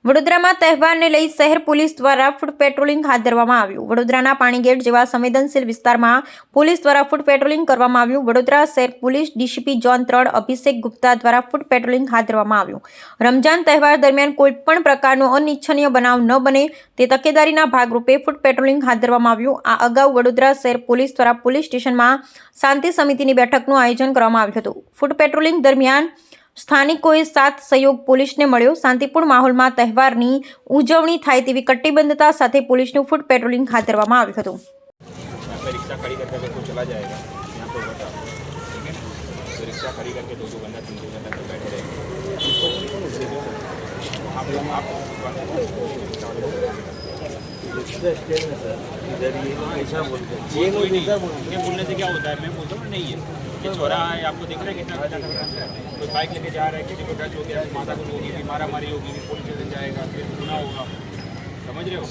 વડોદરામાં તહેવારને લઈ શહેર પોલીસ દ્વારા ફૂટ પેટ્રોલિંગ હાથ ધરવામાં આવ્યું। વડોદરાના પાણીગેટ જેવા સંવેદનશીલ વિસ્તારમાં પોલીસ દ્વારા ફૂટ પેટ્રોલિંગ કરવામાં આવ્યું। વડોદરા શહેર પોલીસ ડીસીપી ઝોન 3 અભિષેક ગુપ્તા દ્વારા ફૂટ પેટ્રોલિંગ હાથ ધરવામાં આવ્યું। રમજાન તહેવાર દરમિયાન કોઈપણ પ્રકારનો અનિચ્છનીય બનાવ ન બને તે તકેદારીના ભાગરૂપે ફૂટ પેટ્રોલિંગ હાથ ધરવામાં આવ્યું। આ અગાઉ વડોદરા શહેર પોલીસ દ્વારા પોલીસ સ્ટેશનમાં શાંતિ સમિતિની બેઠકનું આયોજન કરવામાં આવ્યું હતું। ફૂટ પેટ્રોલિંગ દરમિયાન સ્થાનિકોએ સાથ સહયોગ પોલીસને મળ્યો। શાંતિપૂર્ણ માહોલમાં તહેવારની ઉજવણી થાય તેવી કટિબદ્ધતા સાથે પોલીસનું ફૂટ પેટ્રોલિંગ હાથ ધરવામાં આવ્યું હતું। रिक्शा खड़ी करके अगर कोई चला जाएगा यहाँ पर बता, ठीक है, तो रिक्शा खड़ी करके दो बंदा 3 बंदा तो बैठे रहेंगे। रिक्शा स्टैंड में सर इधर ये ऐसा बोलते हैं, ये कोई नहीं ये बोलने से क्या होता है, मैं बोलता हूँ नहीं है ये छोरा है, आपको दिख रहा है कितना खड़ा कर रहा है, कोई बाइक लेके जा रहा है, किसी को टच हो गया, माता को होगी, मारा मारी होगी, पुलिस स्टेशन जाएगा, फिर गुना होगा, समझ रहे हो।